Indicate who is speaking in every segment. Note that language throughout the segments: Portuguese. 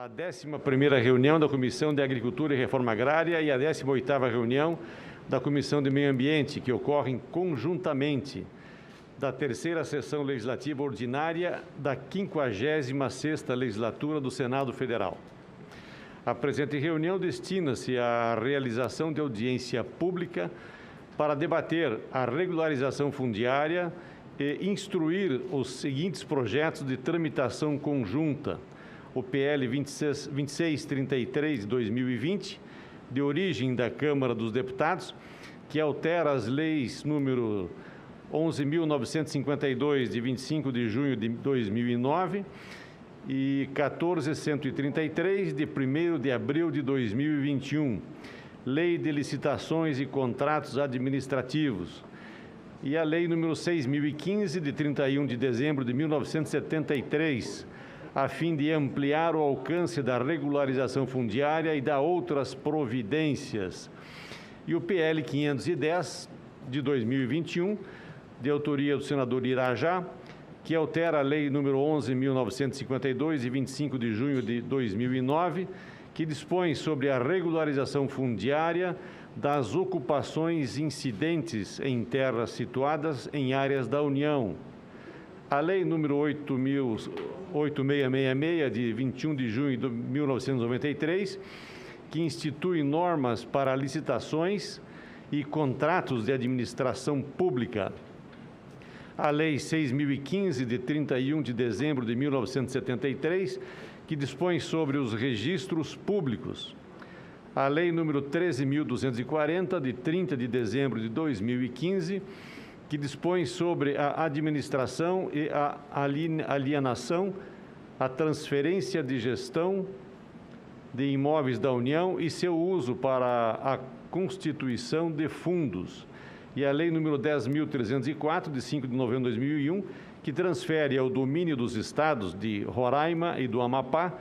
Speaker 1: A 11ª reunião da Comissão de Agricultura e Reforma Agrária e a 18ª reunião da Comissão de Meio Ambiente, que ocorrem conjuntamente da terceira sessão legislativa ordinária da 56ª legislatura do Senado Federal. A presente reunião destina-se à realização de audiência pública para debater a regularização fundiária e instruir os seguintes projetos de tramitação conjunta: o PL 2633 de 2020, de origem da Câmara dos Deputados, que altera as leis número 11.952, de 25 de junho de 2009, e 14.133, de 1º de abril de 2021, Lei de Licitações e Contratos Administrativos, e a Lei número 6.015, de 31 de dezembro de 1973, a fim de ampliar o alcance da regularização fundiária e dar outras providências. E o PL 510, de 2021, de autoria do senador Irajá, que altera a Lei número 11.952, de 25 de junho de 2009, que dispõe sobre a regularização fundiária das ocupações incidentes em terras situadas em áreas da União. A Lei número 8666, de 21 de junho de 1993, que institui normas para licitações e contratos de administração pública. A Lei 6.015, de 31 de dezembro de 1973, que dispõe sobre os registros públicos. A Lei número 13.240, de 30 de dezembro de 2015, que dispõe sobre a administração e a alienação, a transferência de gestão de imóveis da União e seu uso para a constituição de fundos. E a Lei número 10.304, de 5 de novembro de 2001, que transfere ao domínio dos estados de Roraima e do Amapá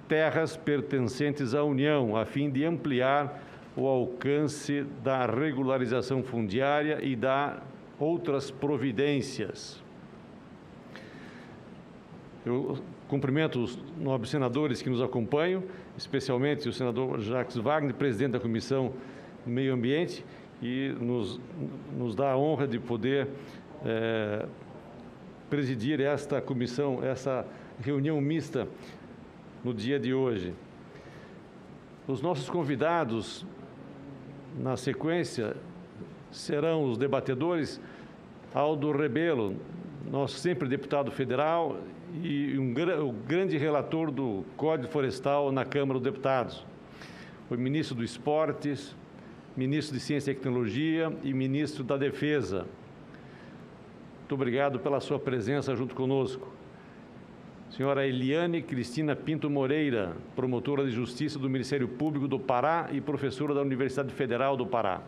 Speaker 1: terras pertencentes à União, a fim de ampliar o alcance da regularização fundiária e da outras providências. Eu cumprimento os nobres senadores que nos acompanham, especialmente o senador Jacques Wagner, presidente da Comissão do Meio Ambiente, e nos dá a honra de poder presidir esta comissão, essa reunião mista no dia de hoje. Os nossos convidados, na sequência, serão os debatedores Aldo Rebelo, nosso sempre deputado federal e o grande relator do Código Florestal na Câmara dos Deputados, o ministro do Esportes, ministro de Ciência e Tecnologia e ministro da Defesa. Muito obrigado pela sua presença junto conosco. Senhora Eliane Cristina Pinto Moreira, promotora de Justiça do Ministério Público do Pará e professora da Universidade Federal do Pará.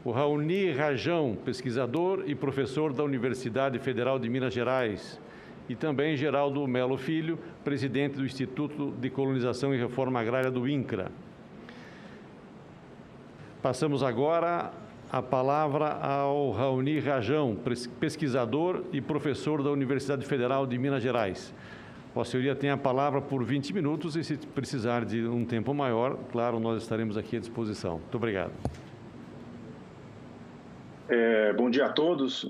Speaker 1: O Raoni Rajão, pesquisador e professor da Universidade Federal de Minas Gerais. E também Geraldo Melo Filho, presidente do Instituto de Colonização e Reforma Agrária do INCRA. Passamos agora a palavra ao Raoni Rajão, pesquisador e professor da Universidade Federal de Minas Gerais. Vossa Senhoria tem a palavra por 20 minutos e, se precisar de um tempo maior, claro, nós estaremos aqui à disposição. Muito obrigado.
Speaker 2: Bom dia a todos,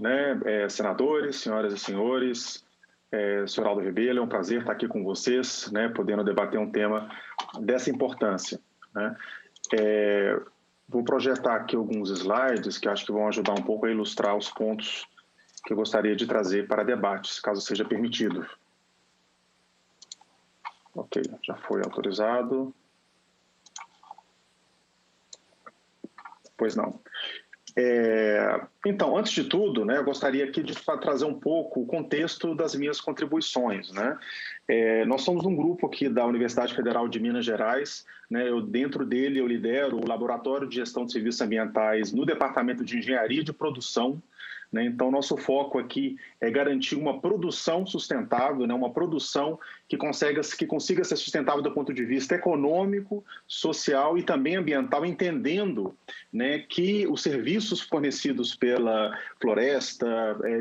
Speaker 2: senadores, senhoras e senhores, senhor Aldo Rebelo, é um prazer estar aqui com vocês, podendo debater um tema dessa importância. Vou projetar aqui alguns slides que acho que vão ajudar um pouco a ilustrar os pontos que eu gostaria de trazer para debates, caso seja permitido. Ok, já foi autorizado. Pois não. Então, antes de tudo, eu gostaria aqui de trazer um pouco o contexto das minhas contribuições. Nós somos um grupo aqui da Universidade Federal de Minas Gerais. Dentro dele, eu lidero o Laboratório de Gestão de Serviços Ambientais no Departamento de Engenharia de Produção né? Então, nosso foco aqui é garantir uma produção sustentável, né? Uma produção que consiga ser sustentável do ponto de vista econômico, social e também ambiental, entendendo, né, que os serviços fornecidos pela floresta,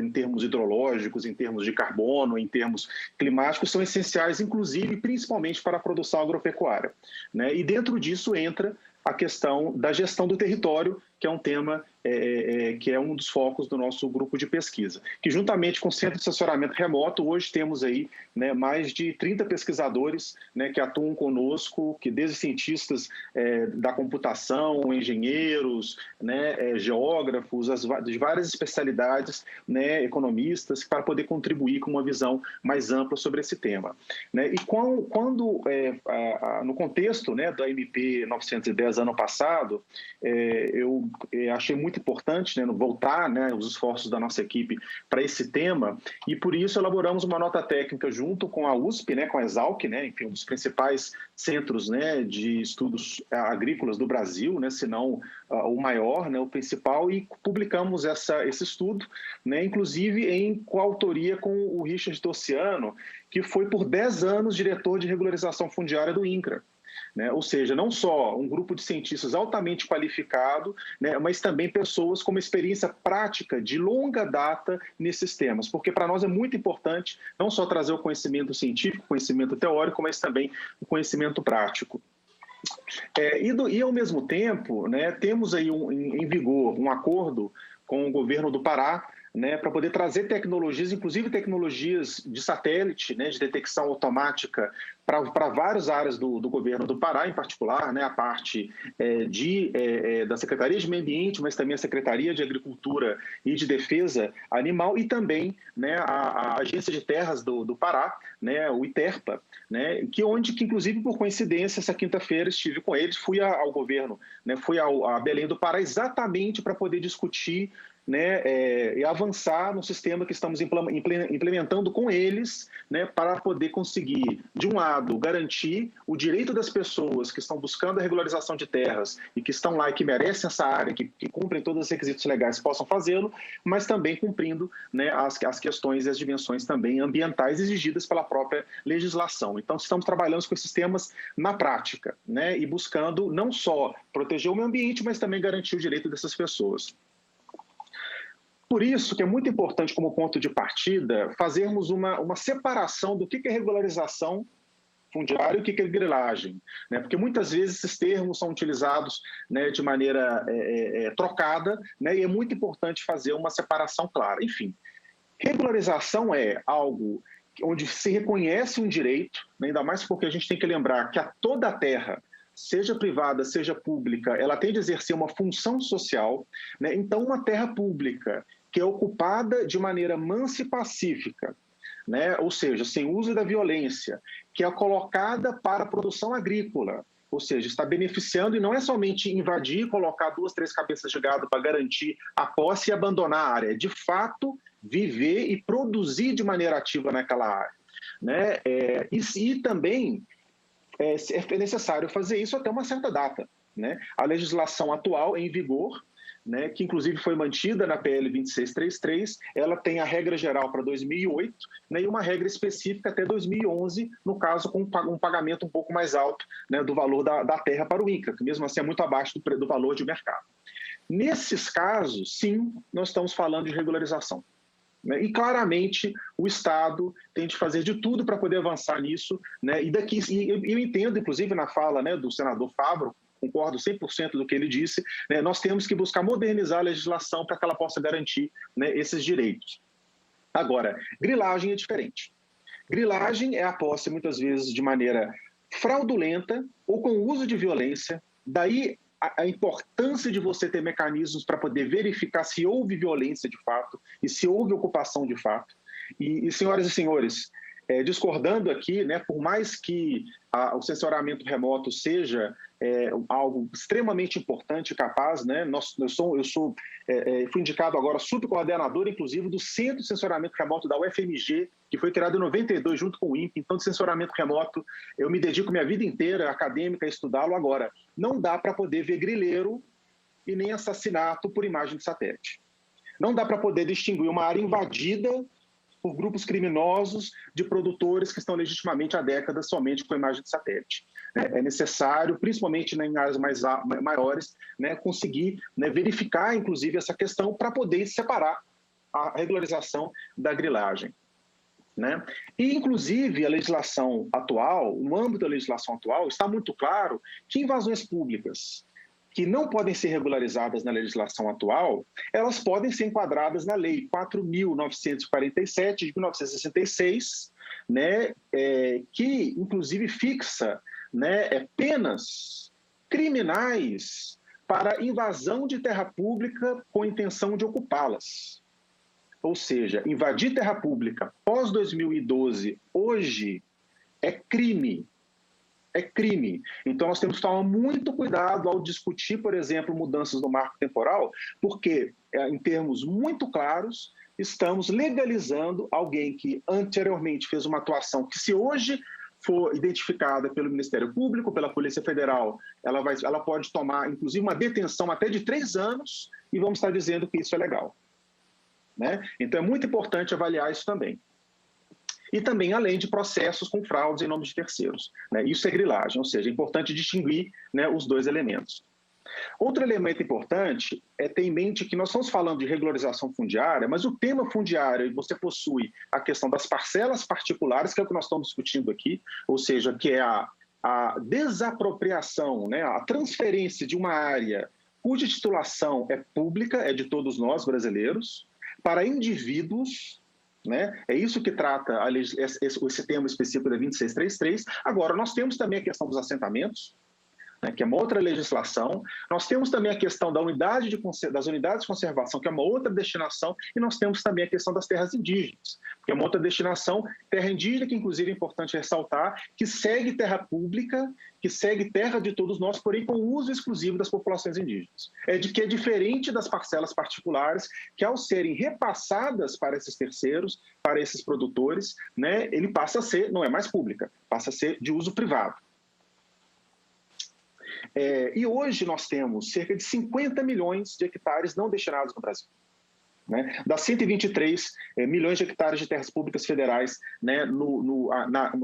Speaker 2: em termos hidrológicos, em termos de carbono, em termos climáticos, são essenciais, inclusive, principalmente para a produção agropecuária, né? E dentro disso entra a questão da gestão do território, que é um tema que é um dos focos do nosso grupo de pesquisa, que juntamente com o Centro de Assessoramento Remoto, hoje temos aí, né, mais de 30 pesquisadores, né, que atuam conosco, que desde cientistas da computação, engenheiros, né, geógrafos, de várias especialidades, né, economistas, para poder contribuir com uma visão mais ampla sobre esse tema, né? E quando no contexto, né, da MP 910 ano passado, eu achei muito importante, né, voltar, né, os esforços da nossa equipe para esse tema, e por isso elaboramos uma nota técnica junto com a USP, né, com a Exalc, né, enfim, um dos principais centros, né, de estudos agrícolas do Brasil, né, se não o maior, né, o principal, e publicamos esse estudo, né, inclusive em coautoria com o Richard Tossiano, que foi por 10 anos diretor de regularização fundiária do INCRA. Né? Ou seja, não só um grupo de cientistas altamente qualificado, né, mas também pessoas com uma experiência prática de longa data nesses temas, porque para nós é muito importante não só trazer o conhecimento científico, conhecimento teórico, mas também o conhecimento prático. E ao mesmo tempo, né, temos aí em vigor um acordo com o governo do Pará, né, para poder trazer tecnologias, inclusive tecnologias de satélite, né, de detecção automática para várias áreas do governo do Pará, em particular, né, a parte da Secretaria de Meio Ambiente, mas também a Secretaria de Agricultura e de Defesa Animal e também, né, a Agência de Terras do Pará, né, o ITERPA, né, que inclusive por coincidência, essa quinta-feira estive com eles, fui ao governo, né, fui a Belém do Pará exatamente para poder discutir, né, e avançar no sistema que estamos implementando com eles, né, para poder conseguir, de um lado, garantir o direito das pessoas que estão buscando a regularização de terras e que estão lá e que merecem essa área, que cumprem todos os requisitos legais, possam fazê-lo, mas também cumprindo, né, as questões e as dimensões também ambientais exigidas pela própria legislação. Então, estamos trabalhando com esses temas na prática, né, e buscando não só proteger o meio ambiente, mas também garantir o direito dessas pessoas. Por isso que é muito importante, como ponto de partida, fazermos uma separação do que é regularização fundiária e o que é grilagem, né? Porque muitas vezes esses termos são utilizados, né, de maneira trocada, né, e é muito importante fazer uma separação clara. Enfim, regularização é algo onde se reconhece um direito, né, ainda mais porque a gente tem que lembrar que toda a terra, seja privada, seja pública, ela tem de exercer uma função social, né? Então, uma terra pública que é ocupada de maneira mansa e pacífica, né? Ou seja, sem uso da violência, que é colocada para a produção agrícola, ou seja, está beneficiando e não é somente invadir, colocar 2, 3 cabeças de gado para garantir a posse e abandonar a área, é de fato viver e produzir de maneira ativa naquela área, né? E também é necessário fazer isso até uma certa data, né? A legislação atual em vigor, né, que inclusive foi mantida na PL 2633, ela tem a regra geral para 2008, né, e uma regra específica até 2011, no caso com um pagamento um pouco mais alto, né, do valor da terra para o INCRA, que mesmo assim é muito abaixo do valor de mercado. Nesses casos, sim, nós estamos falando de regularização. E claramente o Estado tem de fazer de tudo para poder avançar nisso, né? E eu entendo, inclusive, na fala, né, do senador Fávaro, concordo 100% do que ele disse, né, nós temos que buscar modernizar a legislação para que ela possa garantir, né, esses direitos. Agora, grilagem é diferente. Grilagem é a posse, muitas vezes, de maneira fraudulenta ou com uso de violência, daí a importância de você ter mecanismos para poder verificar se houve violência de fato e se houve ocupação de fato. E senhoras e senhores, discordando aqui, né, por mais que o censuramento remoto seja algo extremamente importante e capaz, né, fui indicado agora subcoordenador, inclusive, do Centro de Censuramento Remoto da UFMG, que foi criado em 92 junto com o INPE. Então, de censuramento remoto, eu me dedico minha vida inteira acadêmica a estudá-lo. Agora, não dá para poder ver grileiro e nem assassinato por imagem de satélite. Não dá para poder distinguir uma área invadida por grupos criminosos de produtores que estão legitimamente há décadas somente com imagem de satélite. É necessário, principalmente em áreas maiores, conseguir verificar, inclusive, essa questão para poder separar a regularização da grilagem. E, inclusive, a legislação atual, no âmbito da legislação atual, está muito claro que invasões públicas que não podem ser regularizadas na legislação atual, elas podem ser enquadradas na Lei 4.947, de 1966, que, inclusive, fixa penas criminais para invasão de terra pública com intenção de ocupá-las. Ou seja, invadir terra pública pós-2012, hoje, é crime. É crime. Então, nós temos que tomar muito cuidado ao discutir, por exemplo, mudanças no marco temporal, porque, em termos muito claros, estamos legalizando alguém que anteriormente fez uma atuação que, se hoje for identificada pelo Ministério Público, pela Polícia Federal, ela pode tomar, inclusive, uma detenção até de 3 anos e vamos estar dizendo que isso é legal. Então, é muito importante avaliar isso também. E também, além de processos com fraudes em nome de terceiros. Isso é grilagem, ou seja, é importante distinguir os dois elementos. Outro elemento importante é ter em mente que nós estamos falando de regularização fundiária, mas o tema fundiário, você possui a questão das parcelas particulares, que é o que nós estamos discutindo aqui, ou seja, que é a desapropriação, a transferência de uma área cuja titulação é pública, é de todos nós brasileiros, para indivíduos. É isso que trata esse tema específico da 2633. Agora, nós temos também a questão dos assentamentos, que é uma outra legislação. Nós temos também a questão das unidades de conservação, que é uma outra destinação, e nós temos também a questão das terras indígenas, que é uma outra destinação, terra indígena, que inclusive é importante ressaltar, que segue terra pública, que segue terra de todos nós, porém com uso exclusivo das populações indígenas. Que é diferente das parcelas particulares, que ao serem repassadas para esses terceiros, para esses produtores, ele passa a ser, não é mais pública, passa a ser de uso privado. E hoje nós temos cerca de 50 milhões de hectares não destinados no Brasil. Das 123 milhões de hectares de terras públicas federais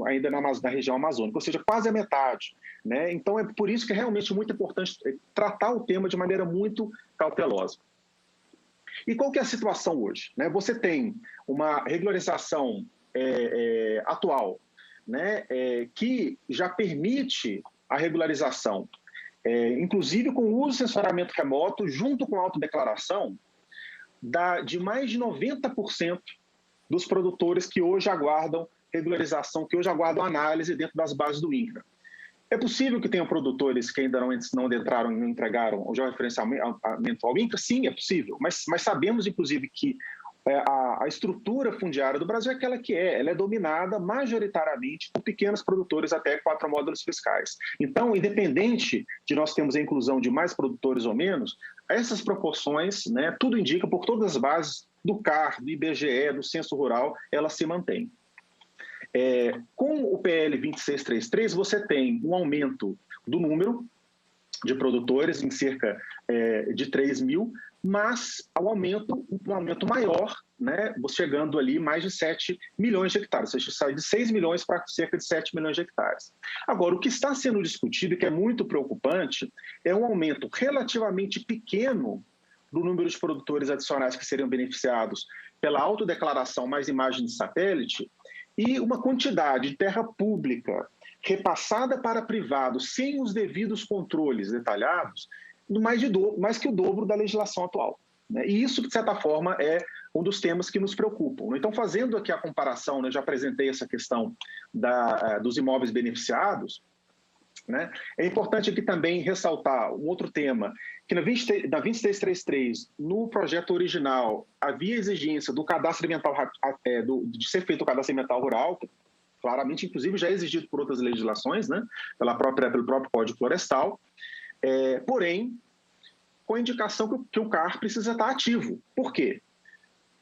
Speaker 2: ainda na região amazônica, ou seja, quase a metade. Então, é por isso que é realmente muito importante tratar o tema de maneira muito cautelosa. E qual que é a situação hoje? Você tem uma regularização atual, que já permite a regularização, inclusive com o uso de censuramento remoto, junto com a autodeclaração, de mais de 90% dos produtores que hoje aguardam regularização, que hoje aguardam análise dentro das bases do INCRA. É possível que tenham produtores que ainda não adentraram e não entregaram o georreferenciamento ao INCRA? Sim, é possível, mas sabemos, inclusive, que a estrutura fundiária do Brasil é aquela que ela é dominada majoritariamente por pequenos produtores até 4 módulos fiscais. Então, independente de nós termos a inclusão de mais produtores ou menos, essas proporções, tudo indica, por todas as bases do CAR, do IBGE, do Censo Rural, elas se mantêm. Com o PL 2633, você tem um aumento do número de produtores em cerca de 3 mil, mas um aumento maior, chegando ali mais de 7 milhões de hectares, ou seja, sai de 6 milhões para cerca de 7 milhões de hectares. Agora, o que está sendo discutido e que é muito preocupante é um aumento relativamente pequeno do número de produtores adicionais que seriam beneficiados pela autodeclaração mais imagem de satélite e uma quantidade de terra pública repassada para privados sem os devidos controles detalhados, mais que o dobro da legislação atual. E isso, de certa forma, é um dos temas que nos preocupam. Então, fazendo aqui a comparação, já apresentei essa questão dos imóveis beneficiados, é importante aqui também ressaltar um outro tema, que na 2333, no projeto original, havia exigência do cadastro ambiental, de ser feito o cadastro ambiental rural, claramente, inclusive, já é exigido por outras legislações, pelo próprio Código Florestal, porém, com a indicação que o CAR precisa estar ativo. Por quê?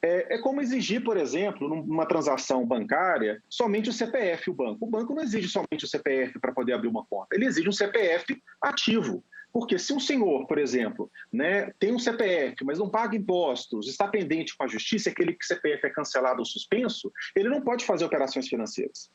Speaker 2: É como exigir, por exemplo, numa transação bancária, somente o CPF, o banco. O banco não exige somente o CPF para poder abrir uma conta, ele exige um CPF ativo, Porque se um senhor, por exemplo, né, tem um CPF, mas não paga impostos, está pendente com a justiça, aquele CPF é cancelado ou suspenso, ele não pode fazer operações financeiras.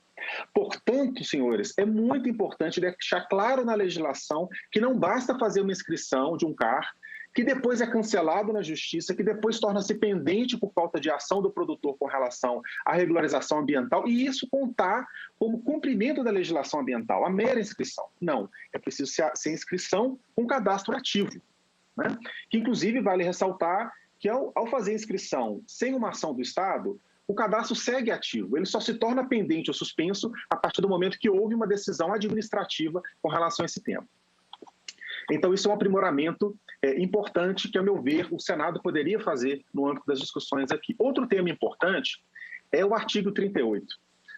Speaker 2: Portanto, senhores, é muito importante deixar claro na legislação que não basta fazer uma inscrição de um CAR, que depois é cancelado na justiça, que depois torna-se pendente por falta de ação do produtor com relação à regularização ambiental, e isso contar como cumprimento da legislação ambiental, a mera inscrição. Não, é preciso ser inscrição com cadastro ativo, né? Que, inclusive, vale ressaltar que, ao fazer inscrição sem uma ação do Estado, o cadastro segue ativo, ele só se torna pendente ou suspenso a partir do momento que houve uma decisão administrativa com relação a esse tema. Então, isso é um aprimoramento importante que, a meu ver, o Senado poderia fazer no âmbito das discussões aqui. Outro tema importante é o artigo 38,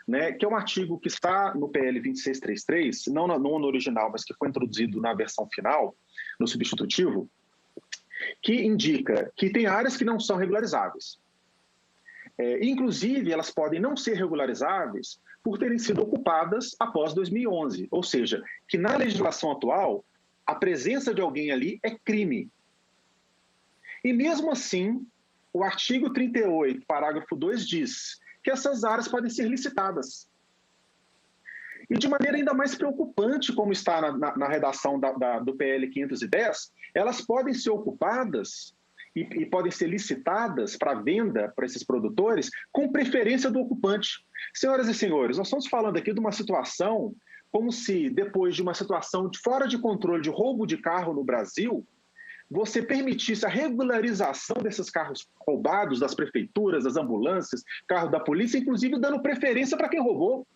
Speaker 2: né, que é um artigo que está no PL 2633, não no original, mas que foi introduzido na versão final, no substitutivo, que indica que tem áreas que não são regularizáveis. Inclusive, elas podem não ser regularizáveis por terem sido ocupadas após 2011, ou seja, que na legislação atual, a presença de alguém ali é crime. E mesmo assim, o artigo 38, parágrafo 2, diz que essas áreas podem ser licitadas. E de maneira ainda mais preocupante, como está na redação do PL 510, elas podem ser ocupadas e podem ser licitadas para venda para esses produtores com preferência do ocupante. Senhoras e senhores, nós estamos falando aqui de uma situação como se, depois de uma situação fora de controle de roubo de carro no Brasil, você permitisse a regularização desses carros roubados das prefeituras, das ambulâncias, carro da polícia, inclusive dando preferência para quem roubou.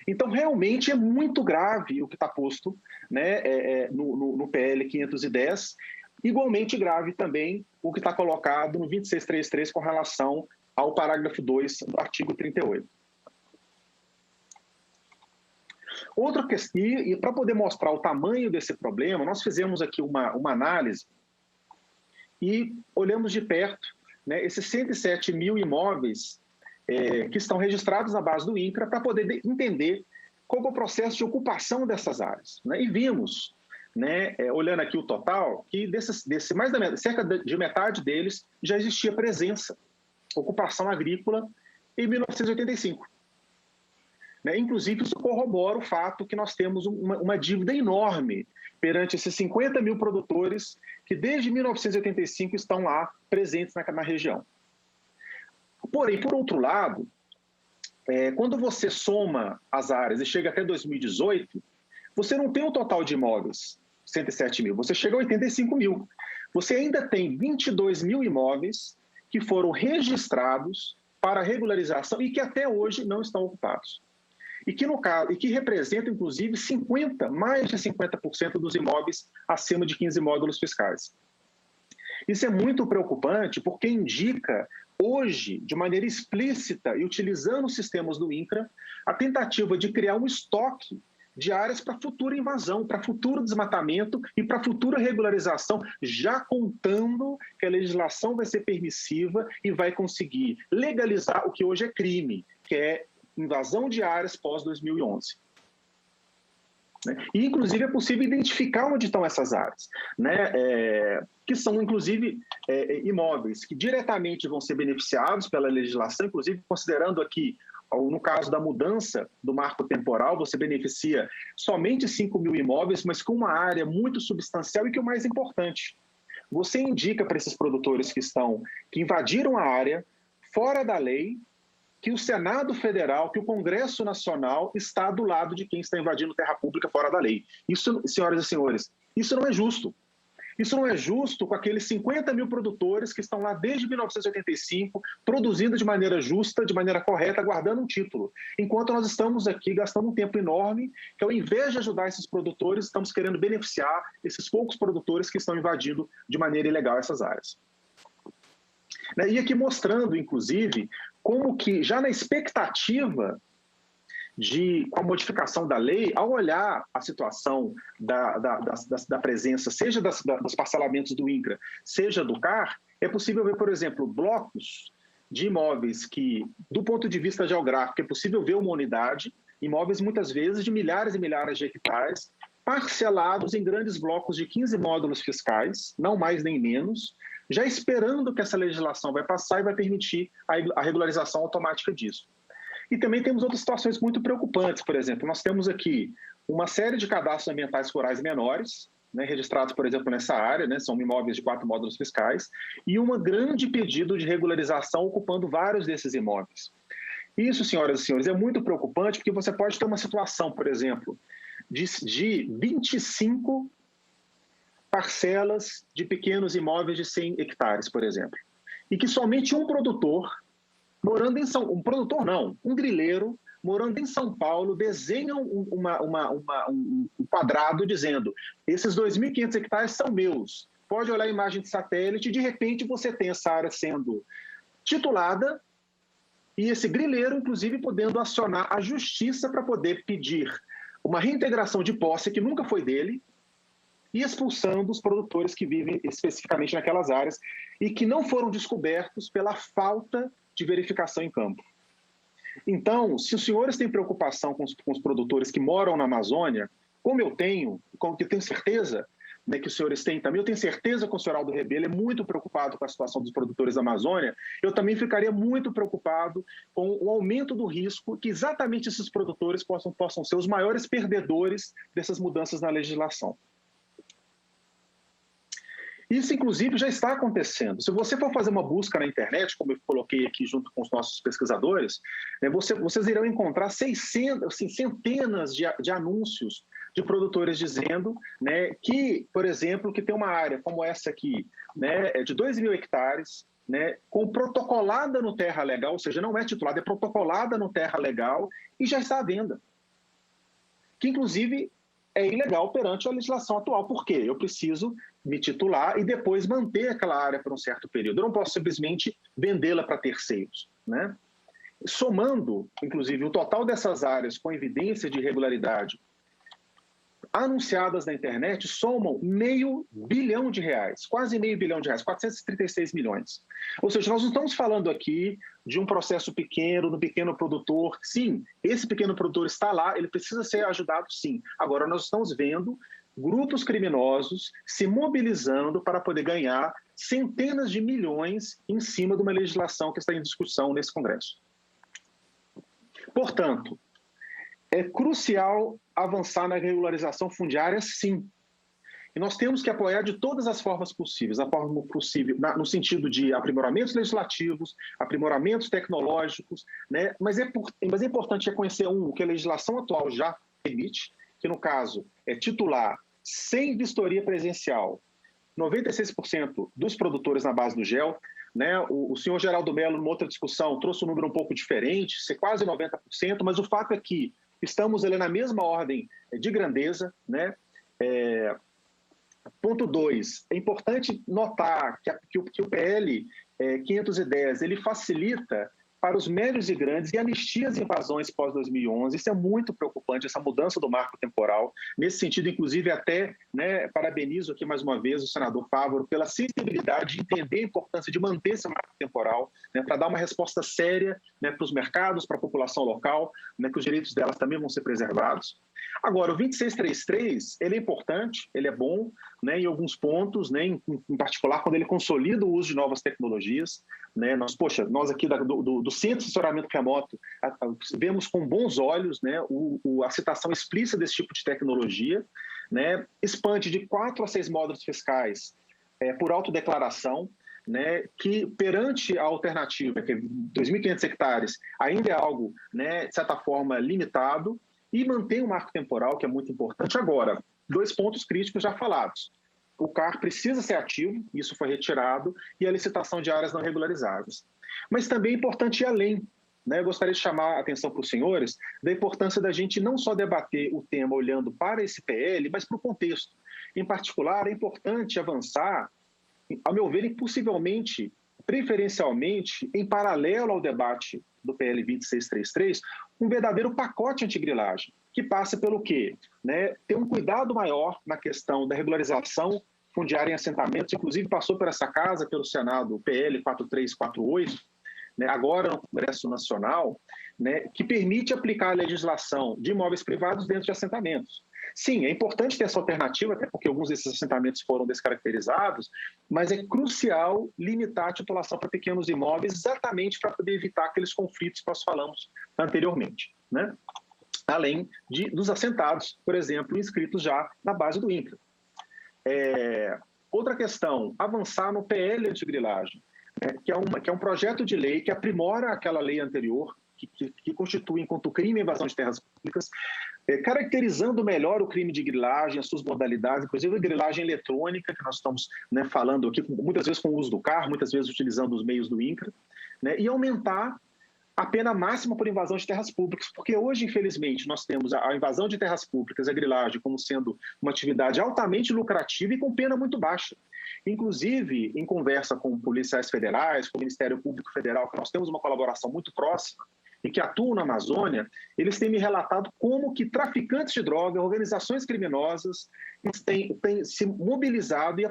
Speaker 2: Então, realmente é muito grave o que está posto, né, no PL 510, igualmente grave também o que está colocado no 2633 com relação ao parágrafo 2 do artigo 38. Outra questão, e para poder mostrar o tamanho desse problema, nós fizemos aqui uma análise e olhamos de perto, né, esses 107 mil imóveis que estão registrados na base do INCRA para poder entender qual é o processo de ocupação dessas áreas, né? E vimos, né, olhando aqui o total, que cerca de metade deles já existia presença, ocupação agrícola em 1985. Inclusive, isso corrobora o fato que nós temos uma dívida enorme perante esses 50 mil produtores que, desde 1985, estão lá presentes na região. Porém, por outro lado, quando você soma as áreas e chega até 2018, você não tem um total de imóveis, 107 mil, você chega a 85 mil. Você ainda tem 22 mil imóveis que foram registrados para regularização e que até hoje não estão ocupados. E que representam, inclusive, mais de 50% dos imóveis acima de 15 módulos fiscais. Isso é muito preocupante porque indica, hoje, de maneira explícita e utilizando os sistemas do INCRA, a tentativa de criar um estoque de áreas para futura invasão, para futuro desmatamento e para futura regularização, já contando que a legislação vai ser permissiva e vai conseguir legalizar o que hoje é crime, que é invasão de áreas pós-2011. E, inclusive, é possível identificar onde estão essas áreas, né? Que são, inclusive, imóveis que diretamente vão ser beneficiados pela legislação, inclusive considerando aqui, no caso da mudança do marco temporal, você beneficia somente 5 mil imóveis, mas com uma área muito substancial e que o mais importante, você indica para esses produtores que invadiram a área fora da lei, que o Senado Federal, que o Congresso Nacional está do lado de quem está invadindo terra pública fora da lei. Isso, senhoras e senhores, isso não é justo. Isso não é justo com aqueles 50 mil produtores que estão lá desde 1985, produzindo de maneira justa, de maneira correta, guardando um título. Enquanto nós estamos aqui gastando um tempo enorme, que ao invés de ajudar esses produtores, estamos querendo beneficiar esses poucos produtores que estão invadindo de maneira ilegal essas áreas. E aqui mostrando, inclusive, como que já na expectativa com a modificação da lei, ao olhar a situação da presença, seja dos parcelamentos do INCRA, seja do CAR, é possível ver, por exemplo, blocos de imóveis que, do ponto de vista geográfico, é possível ver uma unidade, imóveis muitas vezes de milhares e milhares de hectares, parcelados em grandes blocos de 15 módulos fiscais, não mais nem menos, já esperando que essa legislação vai passar e vai permitir a regularização automática disso. E também temos outras situações muito preocupantes. Por exemplo, nós temos aqui uma série de cadastros ambientais rurais menores, né, registrados, por exemplo, nessa área, né, são imóveis de 4 módulos fiscais, e um grande pedido de regularização ocupando vários desses imóveis. Isso, senhoras e senhores, é muito preocupante, porque você pode ter uma situação, por exemplo, de 25 parcelas de pequenos imóveis de 100 hectares, por exemplo, e que somente um produtor, morando em um grileiro, morando em São Paulo, desenha um quadrado dizendo: esses 2.500 hectares são meus. Pode olhar a imagem de satélite e, de repente, você tem essa área sendo titulada e esse grileiro, inclusive, podendo acionar a justiça para poder pedir uma reintegração de posse que nunca foi dele e expulsando os produtores que vivem especificamente naquelas áreas e que não foram descobertos pela falta de verificação em campo. Então, se os senhores têm preocupação com os produtores que moram na Amazônia, como eu tenho certeza, né, que os senhores têm também, eu tenho certeza que o senhor Aldo Rebelo é muito preocupado com a situação dos produtores da Amazônia, eu também ficaria muito preocupado com o aumento do risco que exatamente esses produtores possam ser os maiores perdedores dessas mudanças na legislação. Isso, inclusive, já está acontecendo. Se você for fazer uma busca na internet, como eu coloquei aqui junto com os nossos pesquisadores, vocês irão encontrar centenas de anúncios de produtores dizendo, né, que, por exemplo, que tem uma área como essa aqui, né, de 2.000 hectares, né, protocolada no terra legal, ou seja, não é titulada, é protocolada no terra legal e já está à venda. Que, inclusive, é ilegal perante a legislação atual. Por quê? Eu preciso me titular e depois manter aquela área por um certo período. Eu não posso simplesmente vendê-la para terceiros, né? Somando, inclusive, o total dessas áreas com evidência de irregularidade anunciadas na internet, somam R$500 bilhão, quase R$500 bilhão, 436 milhões. Ou seja, nós não estamos falando aqui de um processo pequeno, do pequeno produtor. Sim, esse pequeno produtor está lá, ele precisa ser ajudado, sim. Agora, nós estamos vendo grupos criminosos se mobilizando para poder ganhar centenas de milhões em cima de uma legislação que está em discussão nesse Congresso. Portanto, é crucial avançar na regularização fundiária, sim. E nós temos que apoiar de todas as formas possíveis, no sentido de aprimoramentos legislativos, aprimoramentos tecnológicos, né? Mas é importante reconhecer o que a legislação atual já permite, que no caso é titular sem vistoria presencial 96% dos produtores na base do GEL, né? O senhor Geraldo Mello, numa outra discussão, trouxe um número um pouco diferente, ser quase 90%, mas o fato é que estamos ali na mesma ordem de grandeza, né? Ponto 2, é importante notar que o PL 510 ele facilita para os médios e grandes e anistia as invasões pós-2011. Isso é muito preocupante, essa mudança do marco temporal. Nesse sentido, inclusive, até, né, parabenizo aqui mais uma vez o senador Fávaro pela sensibilidade de entender a importância de manter esse marco temporal, né, para dar uma resposta séria, né, para os mercados, para a população local, né, que os direitos delas também vão ser preservados. Agora, o 2633, ele é importante, ele é bom, né, em alguns pontos, né, em particular quando ele consolida o uso de novas tecnologias, né, nós aqui do Centro de Assessoramento Remoto vemos com bons olhos, né, a citação explícita desse tipo de tecnologia, né, expande de 4 a 6 módulos fiscais por autodeclaração, né, que perante a alternativa, que é 2.500 hectares, ainda é algo, né, de certa forma, limitado, e mantém o marco temporal, que é muito importante. Agora, 2 pontos críticos já falados. O CAR precisa ser ativo, isso foi retirado, e a licitação de áreas não regularizadas. Mas também é importante ir além, né? Eu gostaria de chamar a atenção para os senhores da importância da gente não só debater o tema olhando para esse PL, mas para o contexto. Em particular, é importante avançar, ao meu ver, possivelmente, preferencialmente, em paralelo ao debate do PL 2633, um verdadeiro pacote antigrilagem, que passa pelo quê? Né? Ter um cuidado maior na questão da regularização fundiária em assentamentos, inclusive passou por essa casa, pelo Senado, o PL 4348, né, agora no Congresso Nacional, né, que permite aplicar a legislação de imóveis privados dentro de assentamentos. Sim, é importante ter essa alternativa, até porque alguns desses assentamentos foram descaracterizados, mas é crucial limitar a titulação para pequenos imóveis exatamente para poder evitar aqueles conflitos que nós falamos anteriormente, né? Além dos assentados, por exemplo, inscritos já na base do INCRA. Outra questão, avançar no PL antigrilagem, né, que é um projeto de lei que aprimora aquela lei anterior, que constitui enquanto crime a invasão de terras públicas, caracterizando melhor o crime de grilagem, as suas modalidades, inclusive a grilagem eletrônica, que nós estamos, né, falando aqui, muitas vezes com o uso do carro, muitas vezes utilizando os meios do INCRA, né, e aumentar a pena máxima por invasão de terras públicas, porque hoje, infelizmente, nós temos a invasão de terras públicas, a grilagem, como sendo uma atividade altamente lucrativa e com pena muito baixa. Inclusive, em conversa com policiais federais, com o Ministério Público Federal, que nós temos uma colaboração muito próxima, e que atuam na Amazônia, eles têm me relatado como que traficantes de droga, organizações criminosas, têm se mobilizado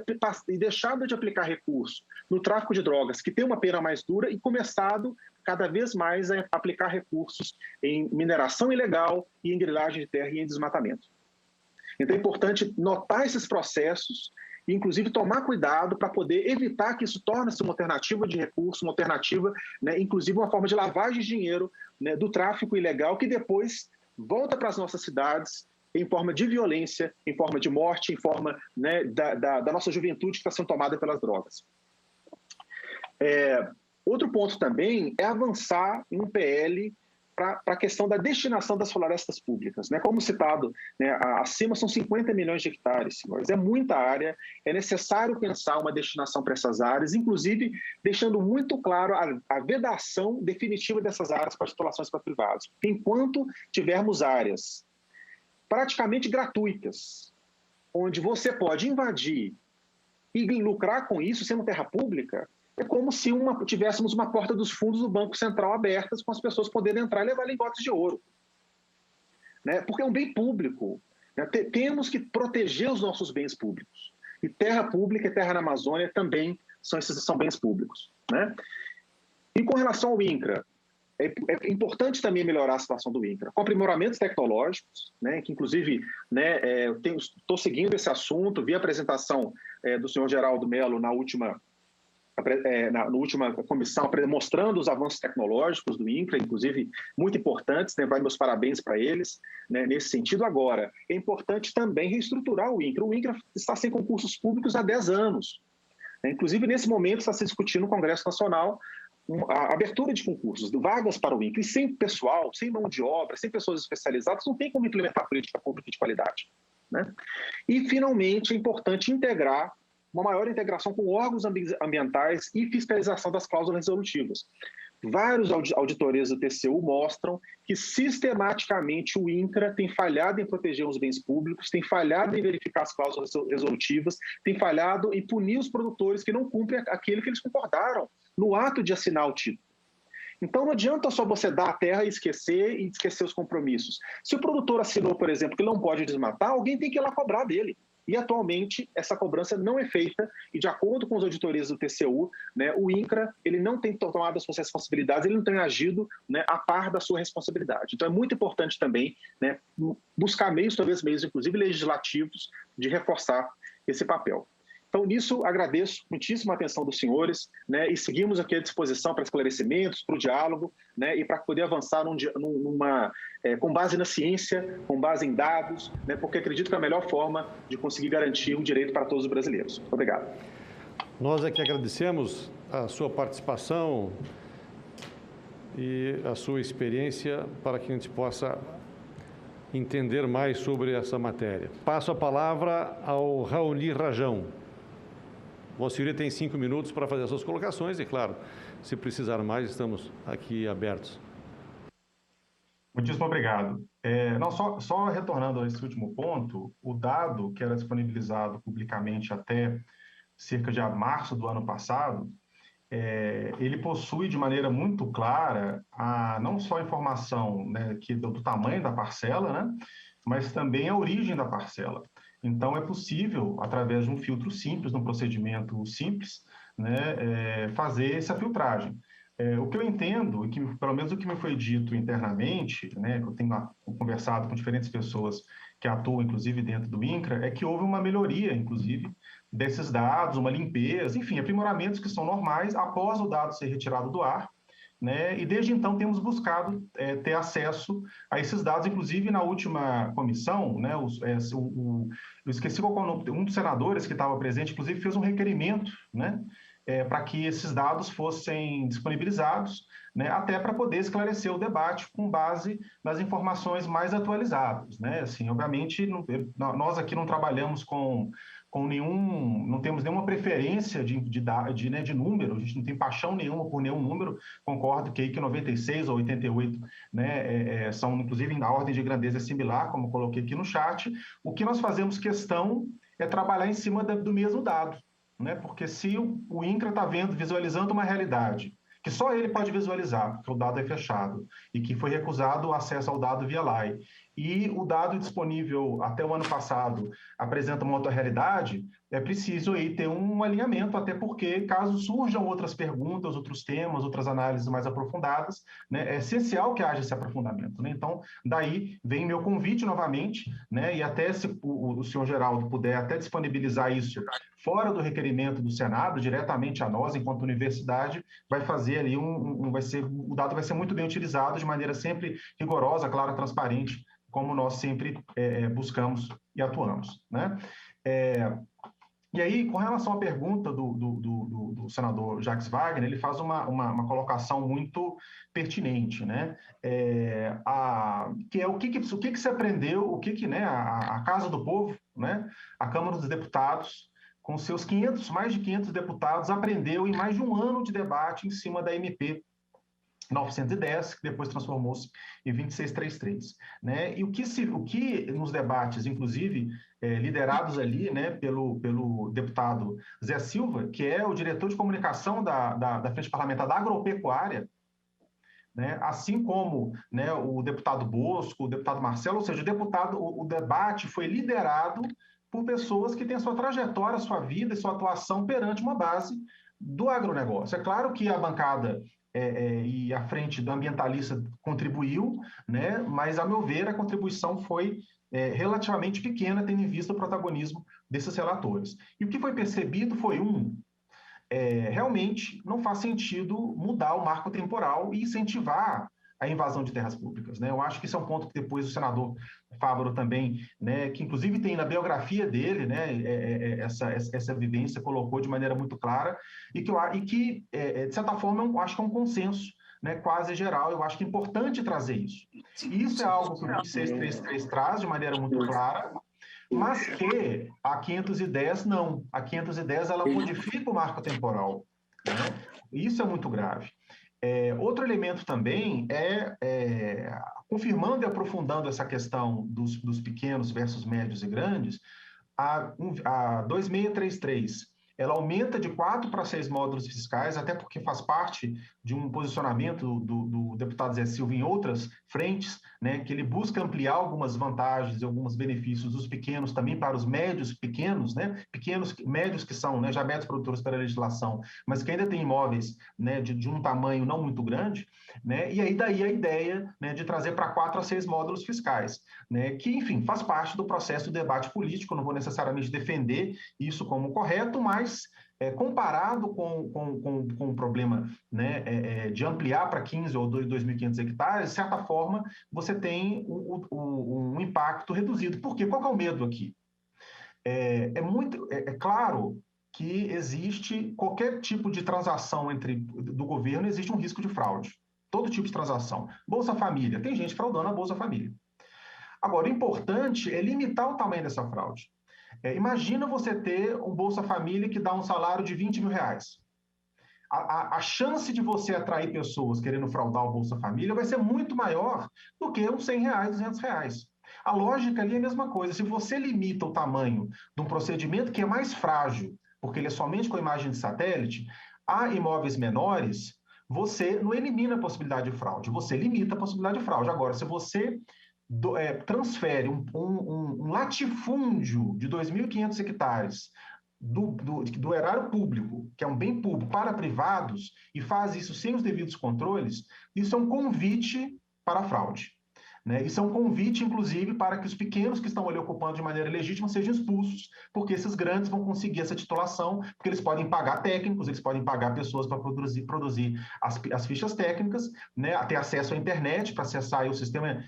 Speaker 2: e deixado de aplicar recurso no tráfico de drogas, que tem uma pena mais dura, e começado cada vez mais a aplicar recursos em mineração ilegal e em grilagem de terra e em desmatamento. Então é importante notar esses processos e, inclusive, tomar cuidado para poder evitar que isso torne-se uma alternativa de recurso, uma alternativa, né, inclusive uma forma de lavagem de dinheiro, né, do tráfico ilegal, que depois volta para as nossas cidades em forma de violência, em forma de morte, em forma, né, da nossa juventude que está sendo tomada pelas drogas. Outro ponto também é avançar em um PL para a questão da destinação das florestas públicas, né? Como citado, né, acima são 50 milhões de hectares, senhores. É muita área, é necessário pensar uma destinação para essas áreas, inclusive deixando muito claro a vedação definitiva dessas áreas para titulações para privados. Enquanto tivermos áreas praticamente gratuitas, onde você pode invadir e lucrar com isso, sendo terra pública, é como se tivéssemos uma porta dos fundos do Banco Central abertas, com as pessoas poderem entrar e levar lingotes de ouro. Né? Porque é um bem público. Né? Temos que proteger os nossos bens públicos. E terra pública e terra na Amazônia também são bens públicos. Né? E com relação ao INCRA, é importante também melhorar a situação do INCRA, com aprimoramentos tecnológicos, né, que inclusive, né, estou seguindo esse assunto, vi a apresentação do senhor Geraldo Mello na última comissão, mostrando os avanços tecnológicos do INCRA, inclusive muito importantes, né, vai meus parabéns para eles, né, nesse sentido. Agora, é importante também reestruturar o INCRA. O INCRA está sem concursos públicos há 10 anos. Né, inclusive, nesse momento, está se discutindo no Congresso Nacional a abertura de concursos, vagas para o INCRA, e sem pessoal, sem mão de obra, sem pessoas especializadas, não tem como implementar política pública de qualidade. Né? E, finalmente, é importante integrar uma maior integração com órgãos ambientais e fiscalização das cláusulas resolutivas. Vários auditorias do TCU mostram que, sistematicamente, o INCRA tem falhado em proteger os bens públicos, tem falhado em verificar as cláusulas resolutivas, tem falhado em punir os produtores que não cumprem aquilo que eles concordaram no ato de assinar o título. Então, não adianta só você dar a terra e esquecer os compromissos. Se o produtor assinou, por exemplo, que não pode desmatar, alguém tem que ir lá cobrar dele. E, atualmente, essa cobrança não é feita e, de acordo com as auditorias do TCU, né, o INCRA ele não tem tomado as suas responsabilidades, ele não tem agido, né, a par da sua responsabilidade. Então, é muito importante também, né, buscar meios, talvez meios, inclusive legislativos, de reforçar esse papel. Então, nisso, agradeço muitíssimo a atenção dos senhores, né, e seguimos aqui à disposição para esclarecimentos, para o diálogo, né, e para poder avançar com base na ciência, com base em dados, né, porque acredito que é a melhor forma de conseguir garantir o direito para todos os brasileiros. Muito obrigado.
Speaker 1: Nós aqui agradecemos a sua participação e a sua experiência para que a gente possa entender mais sobre essa matéria. Passo a palavra ao Raoni Rajão. Vossa Senhoria tem 5 minutos para fazer as suas colocações e, claro, se precisar mais, estamos aqui abertos.
Speaker 3: Muitíssimo obrigado. Só retornando a esse último ponto, o dado que era disponibilizado publicamente até cerca de março do ano passado, ele possui de maneira muito clara não só a informação, né, do tamanho da parcela, né, mas também a origem da parcela. Então, é possível, através de um filtro simples, de um procedimento simples, né, fazer essa filtragem. O que eu entendo, e que, pelo menos o que me foi dito internamente, né, que eu tenho conversado com diferentes pessoas que atuam, inclusive, dentro do INCRA, é que houve uma melhoria, inclusive, desses dados, uma limpeza, enfim, aprimoramentos que são normais após o dado ser retirado do ar, né, e desde então temos buscado ter acesso a esses dados, inclusive na última comissão, né, eu esqueci qual é o nome, um dos senadores que estava presente, inclusive, fez um requerimento, né, para que esses dados fossem disponibilizados, né, até para poder esclarecer o debate com base nas informações mais atualizadas, né? Assim, obviamente, nós aqui não trabalhamos com nenhum, não temos nenhuma preferência de número, a gente não tem paixão nenhuma por nenhum número, concordo que aí que 96 ou 88, né, são inclusive na ordem de grandeza similar, como coloquei aqui no chat. O que nós fazemos questão é trabalhar em cima do mesmo dado, né? Porque se o INCRA está visualizando uma realidade que só ele pode visualizar, porque o dado é fechado, e que foi recusado o acesso ao dado via LAI, e o dado disponível até o ano passado apresenta uma outra realidade, é preciso aí ter um alinhamento, até porque, caso surjam outras perguntas, outros temas, outras análises mais aprofundadas, né, é essencial que haja esse aprofundamento, né? Então, daí vem meu convite novamente, né, e até se o senhor Geraldo puder até disponibilizar isso fora do requerimento do Senado, diretamente a nós, enquanto universidade, vai fazer ali o dado vai ser muito bem utilizado de maneira sempre rigorosa, clara, transparente, como nós sempre buscamos e atuamos, né? E aí, com relação à pergunta do senador Jacques Wagner, ele faz uma colocação muito pertinente, né? Que é o que se aprendeu, né, a Casa do Povo, né, a Câmara dos Deputados, com seus mais de 500 deputados, aprendeu em mais de um ano de debate em cima da MP 910, que depois transformou-se em 2633, né? E o que nos debates, inclusive, liderados ali, né, pelo deputado Zé Silva, que é o diretor de comunicação da Frente Parlamentar da Agropecuária, né, assim como, né, o deputado Bosco, o deputado Marcelo, ou seja, o debate foi liderado por pessoas que têm a sua trajetória, a sua vida e sua atuação perante uma base do agronegócio. É claro que a bancada e a frente do ambientalista contribuiu, né, mas, a meu ver, a contribuição foi relativamente pequena, tendo em vista o protagonismo desses relatores. E o que foi percebido foi, realmente não faz sentido mudar o marco temporal e incentivar a invasão de terras públicas, né? Eu acho que isso é um ponto que depois o senador Fávaro também, né, que inclusive tem na biografia dele, né, essa vivência colocou de maneira muito clara e que de certa forma, eu acho que é um consenso, né, quase geral. Eu acho que é importante trazer isso. E isso é algo que o 2633 traz de maneira muito clara, mas que a 510 não. A 510 ela modifica o marco temporal, né? Isso é muito grave. Outro elemento também confirmando e aprofundando essa questão dos pequenos versus médios e grandes, a 2633 ela aumenta de 4 para 6 módulos fiscais, até porque faz parte de um posicionamento do deputado Zé Silva em outras frentes, né, que ele busca ampliar algumas vantagens e alguns benefícios dos pequenos também para os médios pequenos, né, médios que são, né, já médios produtores pela legislação, mas que ainda têm imóveis, né, de um tamanho não muito grande, né, e aí daí a ideia, né, de trazer para 4 a 6 módulos fiscais, né, que, enfim, faz parte do processo do debate político. Não vou necessariamente defender isso como correto, mas comparado com o problema, né, de ampliar para 15 ou 2.500 hectares, de certa forma, você tem um impacto reduzido. Por quê? Qual que é o medo aqui? É claro que existe qualquer tipo de transação do governo, existe um risco de fraude. Todo tipo de transação. Bolsa Família, tem gente fraudando a Bolsa Família. Agora, o importante é limitar o tamanho dessa fraude. Imagina você ter um Bolsa Família que dá um salário de 20 mil reais. A chance de você atrair pessoas querendo fraudar o Bolsa Família vai ser muito maior do que uns 100 reais, 200 reais. A lógica ali é a mesma coisa. Se você limita o tamanho de um procedimento que é mais frágil, porque ele é somente com imagem de satélite, a imóveis menores, você não elimina a possibilidade de fraude, você limita a possibilidade de fraude. Agora, se você transfere um latifúndio de 2.500 hectares do erário público, que é um bem público, para privados, e faz isso sem os devidos controles, isso é um convite para a fraude. Né? Isso é um convite, inclusive, para que os pequenos que estão ali ocupando de maneira legítima sejam expulsos, porque esses grandes vão conseguir essa titulação, porque eles podem pagar técnicos, eles podem pagar pessoas para produzir as fichas técnicas, né? Ter acesso à internet para acessar o sistema né,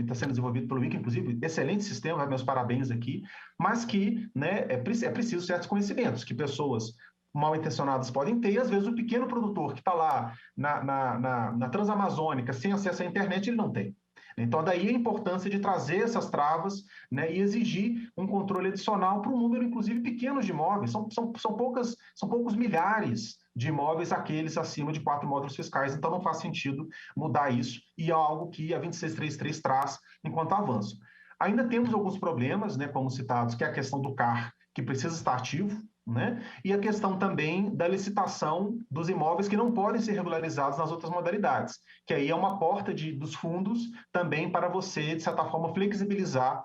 Speaker 3: está sendo desenvolvido pelo INCRA, inclusive, excelente sistema, meus parabéns aqui, mas que, né, é preciso certos conhecimentos, que pessoas mal intencionadas podem ter, e às vezes o pequeno produtor que está lá na Transamazônica, sem acesso à internet, ele não tem. Então, daí a importância de trazer essas travas, né, e exigir um controle adicional para um número, inclusive, pequeno de imóveis. São poucos milhares de imóveis aqueles acima de 4 módulos fiscais, então não faz sentido mudar isso, e é algo que a 2633 traz enquanto avanço. Ainda temos alguns problemas, né, como citados, que é a questão do CAR, que precisa estar ativo, né? E a questão também da licitação dos imóveis que não podem ser regularizados nas outras modalidades, que aí é uma porta dos fundos também para você, de certa forma, flexibilizar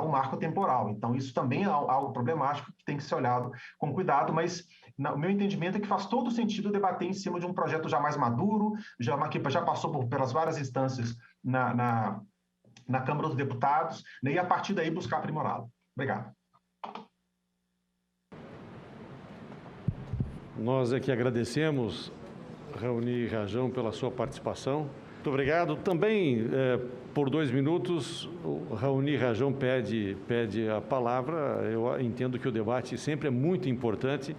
Speaker 3: o marco temporal. Então, isso também é algo problemático que tem que ser olhado com cuidado, mas o meu entendimento é que faz todo sentido debater em cima de um projeto já mais maduro, que já passou pelas várias instâncias na Câmara dos Deputados, né? E a partir daí buscar aprimorá-lo. Obrigado.
Speaker 1: Nós é que agradecemos, Raoni Rajão, pela sua participação. Muito obrigado. Também, por 2 minutos, o Raoni Rajão pede a palavra. Eu entendo que o debate sempre é muito importante.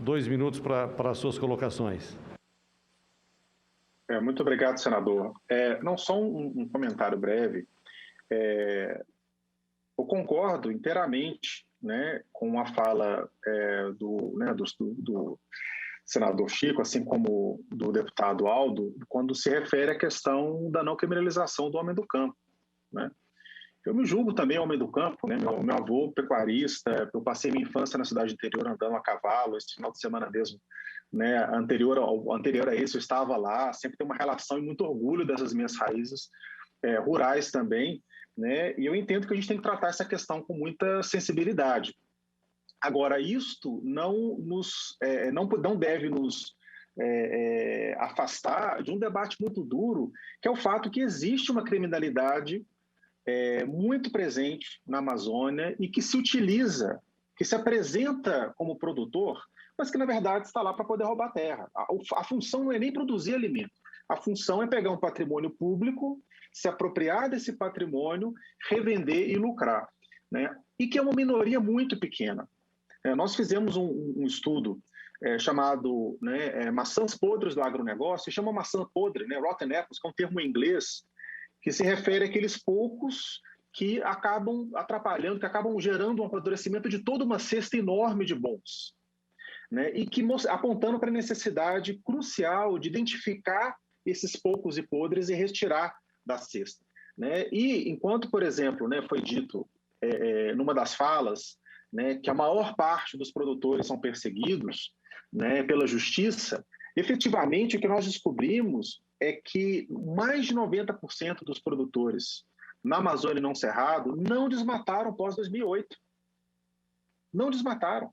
Speaker 1: 2 minutos para as suas colocações.
Speaker 2: Muito obrigado, senador. Não só um comentário breve. Eu concordo inteiramente, né, com a fala do senador Chico, assim como do deputado Aldo, quando se refere à questão da não criminalização do homem do campo, né? Eu me julgo também homem do campo, né? Meu avô pecuarista, eu passei minha infância na cidade interior andando a cavalo, esse final de semana mesmo, né? Anterior a esse eu estava lá, sempre tenho uma relação e muito orgulho dessas minhas raízes rurais também, né? E eu entendo que a gente tem que tratar essa questão com muita sensibilidade. Agora, isto não deve nos afastar de um debate muito duro, que é o fato que existe uma criminalidade muito presente na Amazônia e que se utiliza, que se apresenta como produtor, mas que, na verdade, está lá para poder roubar terra. A função não é nem produzir alimento. A função é pegar um patrimônio público, se apropriar desse patrimônio, revender e lucrar, né? E que é uma minoria muito pequena. Nós fizemos um estudo chamado, né, maçãs podres do agronegócio, e chama maçã podre, né, rotten apples, que é um termo em inglês, que se refere àqueles poucos que acabam atrapalhando, que acabam gerando um amadurecimento de toda uma cesta enorme de bons, né, e que apontando para a necessidade crucial de identificar esses poucos e podres e retirar da cesta, né? E enquanto, por exemplo, né, foi dito numa das falas, né, que a maior parte dos produtores são perseguidos, né, pela justiça, efetivamente o que nós descobrimos é que mais de 90% dos produtores na Amazônia e no Cerrado não desmataram pós-2008. Não desmataram.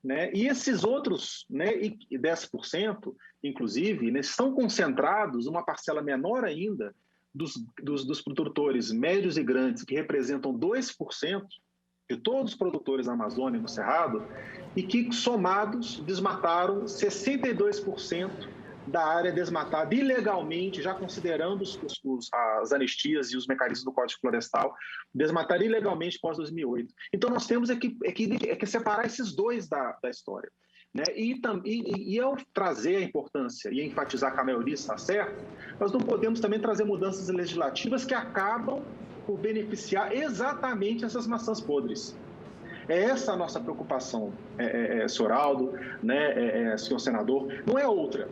Speaker 2: Né? E esses outros, né, 10%, inclusive, né, estão concentrados, uma parcela menor ainda, dos produtores médios e grandes, que representam 2% de todos os produtores da Amazônia e no Cerrado, e que, somados, desmataram 62% da área desmatada ilegalmente, já considerando as anistias e os mecanismos do Código Florestal, desmataram ilegalmente pós-2008. Então, nós temos que separar esses dois da história, né? E ao trazer a importância e enfatizar que a maioria está certa, nós não podemos também trazer mudanças legislativas que acabam por beneficiar exatamente essas maçãs podres. É essa a nossa preocupação, senhor Aldo, né, senhor senador, não é outra.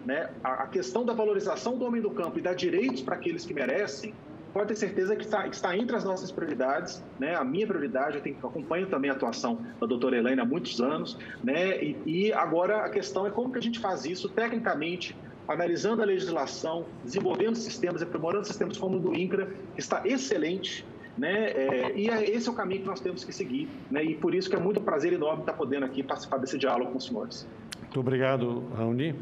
Speaker 2: Né? A questão da valorização do homem do campo e dar direitos para aqueles que merecem, pode ter certeza que está entre as nossas prioridades, né? A minha prioridade, eu acompanho também a atuação da doutora Elaine há muitos anos, né? E agora a questão é como que a gente faz isso tecnicamente, analisando a legislação, desenvolvendo sistemas, aprimorando sistemas como o do INCRA, que está excelente, né? Esse é o caminho que nós temos que seguir, né? E por isso que é muito prazer enorme estar podendo aqui participar desse diálogo com os senhores.
Speaker 1: Muito obrigado, Raoni.